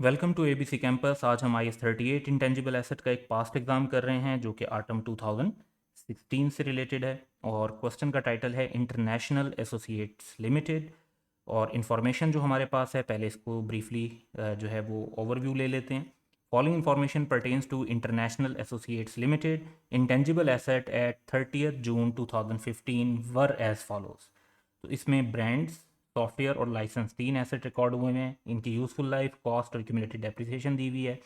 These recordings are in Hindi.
Welcome to ABC campus. आज हम IS-38 इंटेंजिबल एसेट का एक पास्ट एग्जाम कर रहे हैं जो कि ऑटम 2016 से रिलेटेड है। और क्वेश्चन का टाइटल है इंटरनेशनल एसोसिएट्स लिमिटेड। और इन्फॉर्मेशन जो हमारे पास है, पहले इसको ब्रीफली जो है वो ओवरव्यू ले लेते हैं। Following information pertains to International Associates Limited intangible asset at 30 June 2015 were as follows. तो इसमें ब्रांड्स, सॉफ्टवेयर और लाइसेंस तीन एसेट रिकॉर्ड हुए हैं। इनकी यूज़फुल लाइफ, कॉस्ट और क्यूमुलेटेड डेप्रिसिएशन दी हुई है।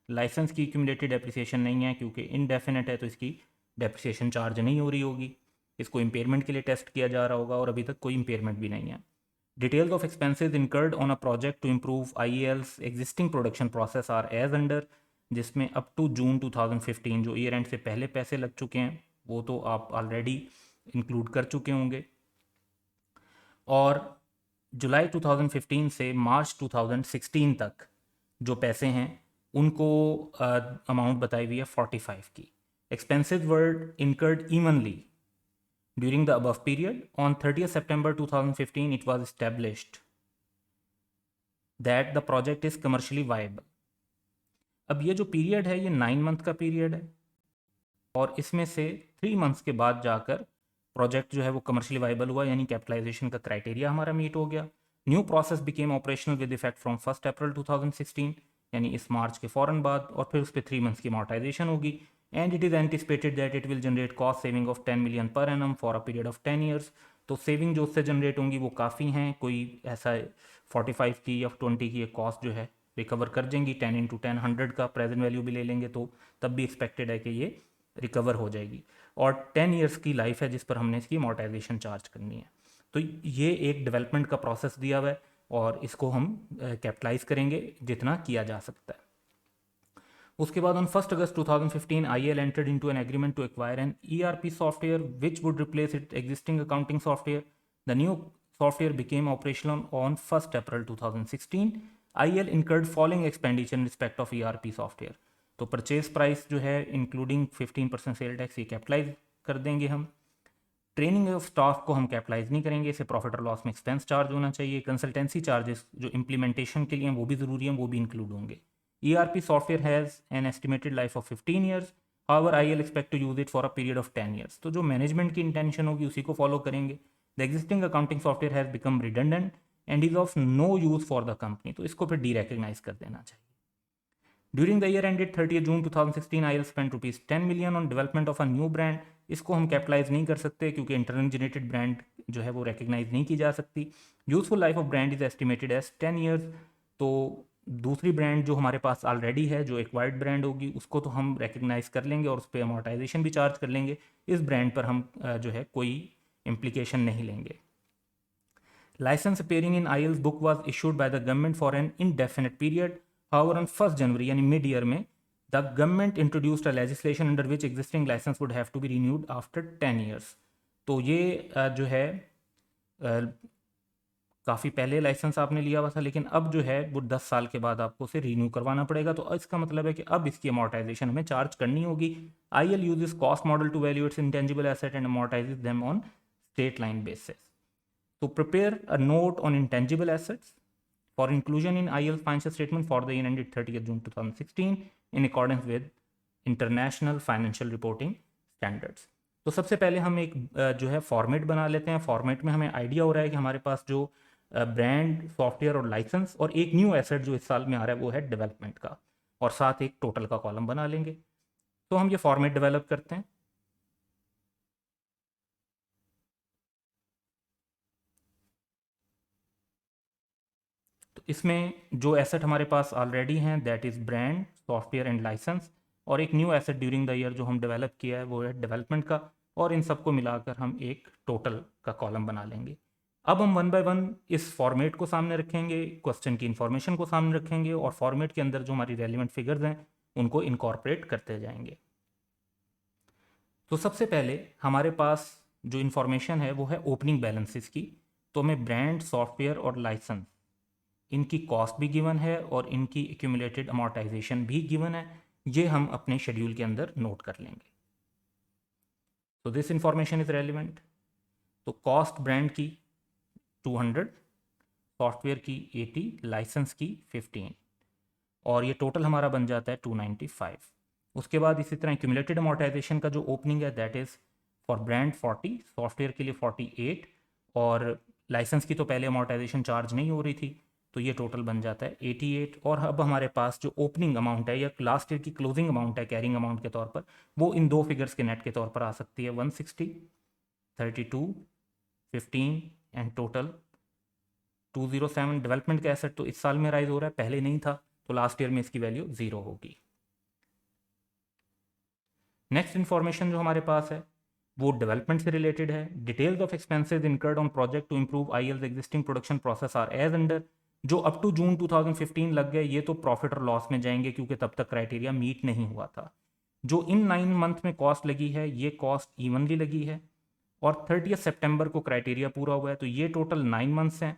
लाइसेंस की क्यूमुलेटेड डेप्रिसिएशन नहीं है क्योंकि इनडेफिनेट है, तो इसकी डेप्रिसिएशन चार्ज नहीं हो रही होगी। इसको इम्पेयरमेंट के लिए टेस्ट किया जा रहा होगा और अभी तक कोई इम्पेयरमेंट भी नहीं है। Details of expenses incurred on a project to improve IEL's existing production process are as under, जिसमें अप टू जून 2015 जो ईयर एंड से पहले पैसे लग चुके हैं वो तो आप ऑलरेडी इंक्लूड कर चुके होंगे। और जुलाई 2015 से मार्च 2016 तक जो पैसे हैं उनको अमाउंट बताई हुई है 45 की। Expenses were incurred evenly during the above period. On 30th September 2015 it was established that the project is commercially viable. अब ये जो पीरियड है ये 9 मंथ का पीरियड है और इसमें से 3 मंथ्स के बाद जाकर प्रोजेक्ट जो है वो कमर्शियली वाइबल हुआ, यानी कैपिटलाइजेशन का क्राइटेरिया हमारा मीट हो गया। New process became operational with effect from 1 अप्रैल 2016, यानी इस मार्च के फ़ौरन बाद, और फिर उस पर 3 मंथ्स की अमोर्टाइजेशन होगी। And it is anticipated that it will generate cost saving of 10 million per annum for a period of 10 years. तो सेविंग जो उससे जनरेट होंगी वो काफ़ी हैं, कोई ऐसा 45 की या 20 की कॉस्ट जो है रिकवर कर देंगी। 10 इंटू 10 100 का प्रेजेंट वैल्यू भी ले लेंगे तो तब भी एक्सपेक्टेड है कि ये रिकवर हो जाएगी। और 10 ईयर्स की लाइफ है जिस पर हमने इसकी अमोर्टाइजेशन चार्ज करनी है। तो ये एक डेवलपमेंट का प्रोसेस दिया हुआ है और इसको हम कैपिटलाइज करेंगे जितना किया जा सकता है। उसके बाद on 1 August 2015 IEL entered into an agreement to acquire an ERP software which would replace its existing accounting software. The new software became operational on 1 April 2016. IEL incurred following expenditure in respect of ERP software. तो परचेज प्राइस जो है इंक्लूडिंग 15% सेल टैक्स ये कैपिटलाइज कर देंगे हम। ट्रेनिंग ऑफ स्टाफ को हम कैपिटलाइज नहीं करेंगे, इसे प्रॉफिट और लॉस में एक्सपेंस चार्ज होना चाहिए। कंसल्टेंसी चार्जेस जो इम्प्लीमेंटेशन के लिए वो भी ज़रूरी हैं, वो भी इंक्लूड होंगे। ERP software has an estimated life of 15 years. However, IEL expect to use it for a period of 10 years. तो जो मैनेजमेंट की इंटेंशन होगी उसी को फॉलो करेंगे। The existing accounting software has become redundant and is of no use for the company. तो इसको फिर डीरेकग्नाइज कर देना चाहिए। During the year ended 30 June 2016, IEL spent rupees 10 million on development of a new brand. इसको हम कैपिटलाइज नहीं कर सकते क्योंकि इंटरनल जनरेटेड ब्रांड जो है वो रिकग्नाइज नहीं की जा सकती। Useful life of brand is estimated as 10 years. तो दूसरी ब्रांड जो हमारे पास ऑलरेडी है, जो एक्वायर्ड ब्रांड होगी, उसको तो हम रिकग्नाइज कर लेंगे और उस पर अमोर्टाइजेशन भी चार्ज कर लेंगे। इस ब्रांड पर हम जो है कोई इम्प्लीकेशन नहीं लेंगे। License appearing in IEL's book was issued by the government for an indefinite period. However, on 1 January यानी मिड ईयर में the government introduced a legislation under which existing license would have to be renewed after 10 years. तो ये जो है काफ़ी पहले लाइसेंस आपने लिया हुआ था, लेकिन अब जो है वो 10 साल के बाद आपको उसे रीन्यू करवाना पड़ेगा। तो इसका मतलब है कि अब इसकी अमोर्टाइजेशन हमें चार्ज करनी होगी। IEL uses cost model to value its intangible asset and amortises them on straight line basis. तो prepare a note on intangible assets for inclusion in IEL's financial statement for the year ended 30th June 2016 in accordance with international financial reporting standards. तो सबसे पहले हम एक जो है फॉर्मेट बना लेते हैं। फॉर्मेट में हमें आइडिया हो रहा है कि हमारे पास जो ब्रांड, सॉफ्टवेयर और लाइसेंस और एक न्यू एसेट जो इस साल में आ रहा है वो है डेवलपमेंट का, और साथ एक टोटल का कॉलम बना लेंगे। तो हम ये फॉर्मेट डेवलप करते हैं। तो इसमें जो एसेट हमारे पास ऑलरेडी हैं that is brand, software and license, और एक new asset during the year जो हम डेवलप किया है वो है डेवलपमेंट का, और इन सबको मिलाकर हम एक टोटल का कॉलम बना लेंगे। अब हम वन बाय वन इस फॉर्मेट को सामने रखेंगे, क्वेश्चन की इन्फॉर्मेशन को सामने रखेंगे, और फॉर्मेट के अंदर जो हमारी रेलिवेंट फिगर्स हैं उनको इनकॉर्पोरेट करते जाएंगे। तो सबसे पहले हमारे पास जो इन्फॉर्मेशन है वो है ओपनिंग बैलेंसेस की। तो हमें ब्रांड, सॉफ्टवेयर और लाइसेंस, इनकी कॉस्ट भी गिवन है और इनकी एक्यूमुलेटेड अमोर्टाइजेशन भी गिवन है। ये हम अपने शेड्यूल के अंदर नोट कर लेंगे। तो दिस इंफॉर्मेशन इज रेलिवेंट। तो कॉस्ट ब्रांड की 200, सॉफ्टवेयर की 80, लाइसेंस की 15। और ये टोटल हमारा बन जाता है 295। उसके बाद इसी तरह क्यूमुलेटेड अमोर्टाइजेशन का जो ओपनिंग है that is for brand 40, software के लिए 48, और लाइसेंस की तो पहले अमोर्टाइजेशन चार्ज नहीं हो रही थी, तो ये टोटल बन जाता है 88। और अब हमारे पास जो ओपनिंग अमाउंट है या लास्ट ईयर की क्लोजिंग अमाउंट है कैरिंग अमाउंट के तौर पर, वो इन दो फिगर्स के नेट के तौर पर आ सकती है 160, 32, 15 एंड टोटल 207। डेवलपमेंट का एसेट तो इस साल में राइज हो रहा है, पहले नहीं था, तो लास्ट ईयर में इसकी वैल्यू 0 होगी। नेक्स्ट इन्फॉर्मेशन जो हमारे पास है वो डेवलपमेंट से रिलेटेड है। Details of expenses incurred on project to improve IL's existing production process are as under. जो अप टू जून 2015 लग गए ये तो प्रॉफिट और लॉस में जाएंगे क्योंकि तब तक क्राइटेरिया मीट नहीं हुआ था। जो इन 9 मंथ में कॉस्ट लगी है ये कॉस्ट इवनली लगी है, और 30 सितंबर को क्राइटेरिया पूरा हुआ है, तो ये टोटल 9 मंथ्स हैं।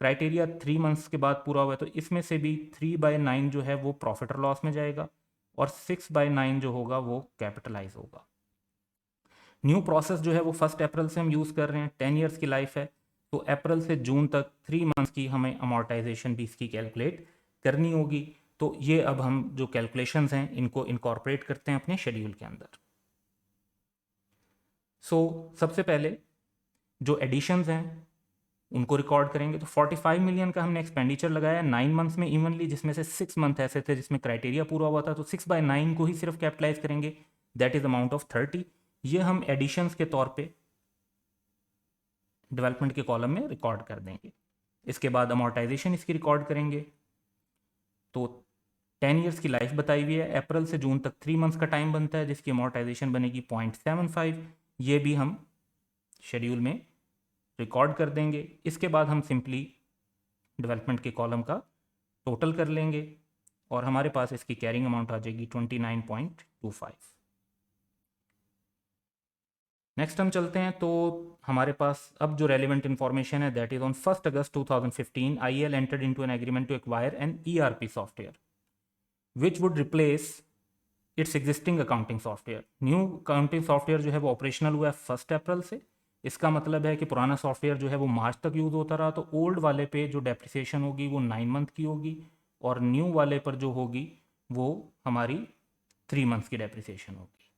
क्राइटेरिया 3 मंथ्स के बाद पूरा हुआ है, तो इसमें से भी 3/9 जो है वो प्रॉफिट और लॉस में जाएगा, और 6/9 जो होगा वो कैपिटलाइज होगा। न्यू प्रोसेस जो है वो 1 अप्रैल से हम यूज़ कर रहे हैं, 10 ईयर्स की लाइफ है, तो अप्रैल से जून तक 3 मंथ्स की हमें अमोर्टाइजेशन भी इसकी कैलकुलेट करनी होगी। तो ये अब हम जो कैलकुलेशंस हैं इनको इनकॉर्पोरेट करते हैं अपने शेड्यूल के अंदर। सबसे पहले जो एडिशंस हैं उनको रिकॉर्ड करेंगे। तो 45 मिलियन का हमने एक्सपेंडिचर लगाया 9 मंथ्स में इवनली, जिसमें से 6 मंथ ऐसे थे जिसमें क्राइटेरिया पूरा हुआ था, तो 6/9 को ही सिर्फ कैपिटलाइज करेंगे, दैट इज अमाउंट ऑफ 30। ये हम एडिशंस के तौर पे डेवलपमेंट के कॉलम में रिकॉर्ड कर देंगे। इसके बाद अमोर्टाइजेशन इसकी रिकॉर्ड करेंगे। तो 10 ईयर्स की लाइफ बताई हुई है, अप्रैल से जून तक 3 मंथ्स का टाइम बनता है, जिसकी अमोर्टाइजेशन बनेगी 0.75। ये भी हम शेड्यूल में रिकॉर्ड कर देंगे। इसके बाद हम सिंपली डेवलपमेंट के कॉलम का टोटल कर लेंगे और हमारे पास इसकी कैरिंग अमाउंट आ जाएगी 29.25। नेक्स्ट हम चलते हैं, तो हमारे पास अब जो रेलिवेंट इन्फॉर्मेशन है that is on 1 August 2015 IL entered into an agreement to acquire an ERP software which would replace its existing accounting software. New accounting software जो है वो ऑपरेशनल हुआ है 1 अप्रैल से। इसका मतलब है कि पुराना सॉफ्टवेयर जो है वो मार्च तक यूज़ होता रहा, तो ओल्ड वाले पे जो डेप्रिसिएशन होगी वो 9 मंथ की होगी, और न्यू वाले पर जो होगी वो हमारी 3 मंथ्स की डेप्रिसिएशन होगी।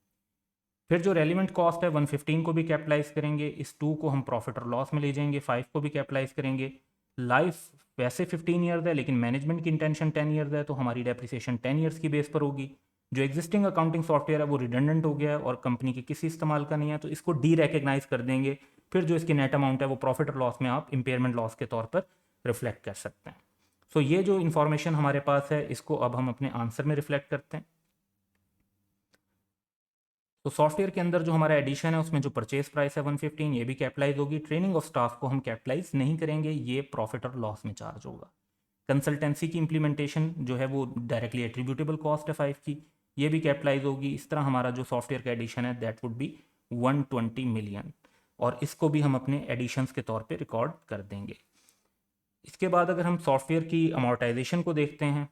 फिर जो रेलिवेंट कॉस्ट है 115 को भी कैपिटलाइज करेंगे, इस 2 को हम प्रॉफिट और लॉस में ले जाएंगे, 5 को भी कैपिटलाइज करेंगे। लाइफ वैसे 15 ईयर्स है लेकिन मैनेजमेंट की इंटेंशन 10 ईयर्स है, तो हमारी डेप्रिसिएशन 10 ईयर्स की बेस पर होगी। जो एग्जिस्टिंग अकाउंटिंग सॉफ्टवेयर है वो रिडंडेंट हो गया है और कंपनी के किसी इस्तेमाल का नहीं है, तो इसको डी रिकग्नाइज कर देंगे। फिर जो इसकी नेट अमाउंट है वो प्रॉफिट और लॉस में आप इंपेयरमेंट लॉस के तौर पर रिफ्लेक्ट कर सकते हैं। ये जो इन्फॉर्मेशन हमारे पास है इसको अब हम अपने आंसर में रिफ्लेक्ट करते हैं। तो सॉफ्टवेयर के अंदर जो हमारा एडिशन है उसमें जो परचेज प्राइस है 115 ये भी कैपिटलाइज होगी। ट्रेनिंग ऑफ स्टाफ को हम कैपिटलाइज नहीं करेंगे, ये प्रॉफिट और लॉस में चार्ज होगा। कंसल्टेंसी की इंप्लीमेंटेशन जो है वो डायरेक्टली एट्रीब्यूटेबल कॉस्ट है 5 की, ये भी कैपिटलाइज होगी। इस तरह हमारा जो सॉफ्टवेयर का एडिशन है दैट वुड बी 120 मिलियन, और इसको भी हम अपने एडिशंस के तौर पे रिकॉर्ड कर देंगे। इसके बाद अगर हम सॉफ्टवेयर की अमोर्टाइजेशन को देखते हैं,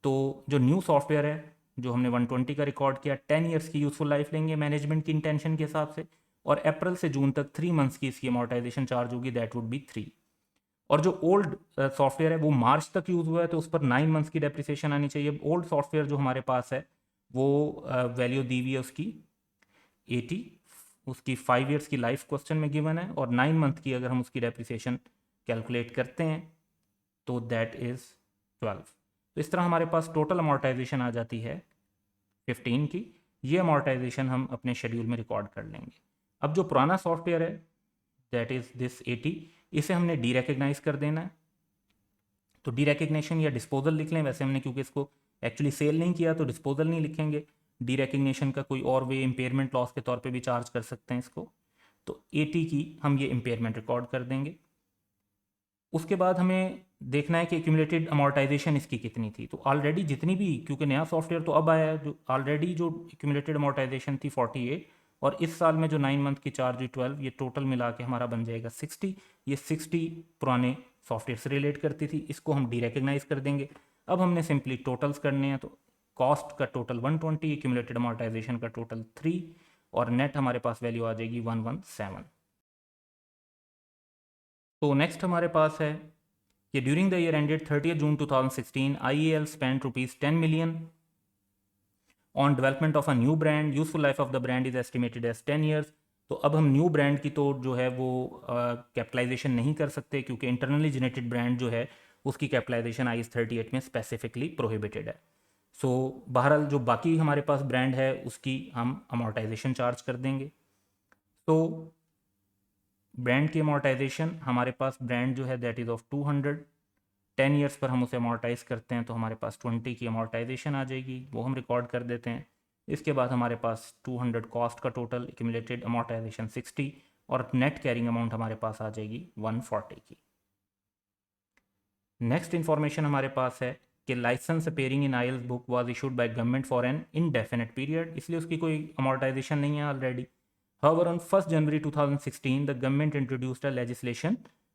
तो जो न्यू सॉफ्टवेयर है जो हमने 120 का रिकॉर्ड किया, 10 ईयर्स की यूजफुल लाइफ लेंगे मैनेजमेंट की इंटेंशन के हिसाब से, और अप्रैल से जून तक 3 मंथ्स की इसकी अमोर्टाइजेशन चार्ज होगी, दैट वुड बी 3। और जो ओल्ड सॉफ्टवेयर है वो मार्च तक यूज़ हुआ है, तो उस पर 9 मंथ्स की डेप्रिसिएशन आनी चाहिए। ओल्ड सॉफ्टवेयर जो हमारे पास है वो वैल्यू दी हुई है उसकी 80, उसकी 5 ईयर्स की लाइफ क्वेश्चन में गिवन है, और 9 मंथ की अगर हम उसकी डेप्रिसिएशन कैलकुलेट करते हैं तो दैट इज़ 12। तो इस तरह हमारे पास टोटल अमोर्टाइजेशन आ जाती है 15 की। ये अमोर्टाइजेशन हम अपने शेड्यूल में रिकॉर्ड कर लेंगे। अब जो पुराना सॉफ्टवेयर है दैट इज़ दिस 80, इसे हमने डी रिकग्नाइज कर देना है। तो डी रिकग्निशन या डिस्पोजल लिख लें, वैसे हमने क्योंकि इसको एक्चुअली सेल नहीं किया तो डिस्पोजल नहीं लिखेंगे। डी रिकग्निशन का कोई और वे इम्पेयरमेंट लॉस के तौर पे भी चार्ज कर सकते हैं इसको। तो 80 की हम ये इम्पेयरमेंट रिकॉर्ड कर देंगे। उसके बाद हमें देखना है कि एक्यूमुलेटेड अमोर्टाइजेशन इसकी कितनी थी। तो ऑलरेडी जितनी भी, क्योंकि नया सॉफ्टवेयर तो अब आया है, जो ऑलरेडी जो एक्यूमुलेटेड अमोर्टाइजेशन थी 48, और इस साल में जो 9 मंथ की चार्ज हुई 12, ये टोटल मिला के हमारा बन जाएगा 60। ये 60 पुराने सॉफ्टवेयर से रिलेट करती थी, इसको हम डी रिकग्नाइज कर देंगे। अब हमने सिंपली टोटल्स करने हैं, तो कॉस्ट का टोटल 120, एक्यूमुलेटेड अमोर्टाइजेशन का टोटल 3, और नेट हमारे पास वैल्यू आ जाएगी 117। तो नेक्स्ट हमारे पास है कि during the year ended 30 June 2016 IEL spend ₹10 million on development of a new brand, useful life of the brand is estimated as 10 years. तो अब हम न्यू ब्रांड की तो जो है वो कैपिटलाइजेशन नहीं कर सकते, क्योंकि इंटरनली जनरेटेड ब्रांड जो है उसकी कैपिटलाइजेशन IAS 38 में स्पेसिफिकली प्रोहिबिटेड है। सो बहरहाल जो बाकी हमारे पास ब्रांड है उसकी हम अमोर्टाइजेशन चार्ज कर देंगे। तो ब्रांड की अमोर्टाइजेशन हमारे पास ब्रांड जो है दैट इज़ ऑफ 200, 10 ईयर्स पर हम उसे अमोर्टाइज़ करते हैं तो हमारे पास 20 की अमोर्टाइजेशन आ जाएगी, वो हम रिकॉर्ड कर देते हैं। इसके बाद हमारे पास 200 कॉस्ट का टोटल, एक्यूमुलेटेड अमोर्टाइजेशन 60 और नेट कैरिंग अमाउंट हमारे पास आ जाएगी 140 की। नेक्स्ट इन्फॉर्मेशन हमारे पास है कि licence appearing in IELTS book was issued by government for an indefinite period, इसलिए उसकी कोई अमोर्टाइजेशन नहीं है already. However, on 1st January 2016, the government introduced a legislation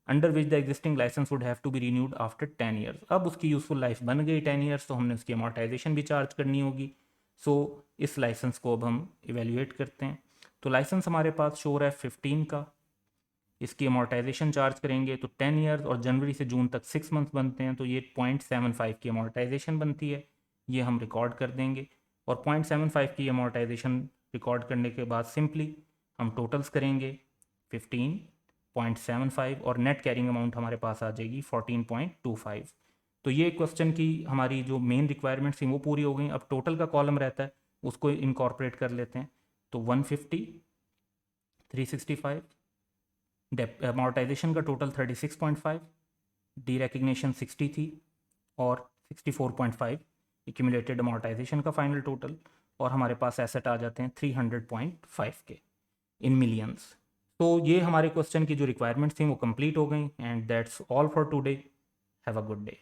under which the existing license would have to be renewed after 10 years. अब उसकी यूजफुल लाइफ बन गई 10 years, तो हमने उसकी अमोर्टाइजेशन भी चार्ज करनी होगी। सो इस लाइसेंस को अब हम इवेल्युएट करते हैं। तो लाइसेंस हमारे पास शो रहा है 15 का, इसकी अमोर्टाइजेशन चार्ज करेंगे तो 10 ईयर्स और जनवरी से जून तक 6 मंथ बनते हैं, तो ये 0.75 की अमोर्टाइजेशन बनती है, ये हम रिकॉर्ड कर देंगे। और 0.75 की अमोर्टाइजेशन रिकॉर्ड करने के बाद सिंपली हम टोटल्स करेंगे 15.75 और नेट कैरिंग अमाउंट हमारे पास आ जाएगी 14.25। तो ये क्वेश्चन की हमारी जो मेन रिक्वायरमेंट्स थी वो पूरी हो गई। अब टोटल का कॉलम रहता है उसको इनकॉर्पोरेट कर लेते हैं। तो 150, 365, अमोर्टाइजेशन का टोटल 36.5, डी रिकग्निशन 60 थी और 64.5 एक्यूमुलेटेड अमोर्टाइजेशन का फाइनल टोटल, और हमारे पास एसेट आ जाते हैं 300.5 के इन मिलियंस। तो ये हमारे क्वेश्चन की जो रिक्वायरमेंट्स थी वो कंप्लीट हो गई। And that's all for today. Have a good day.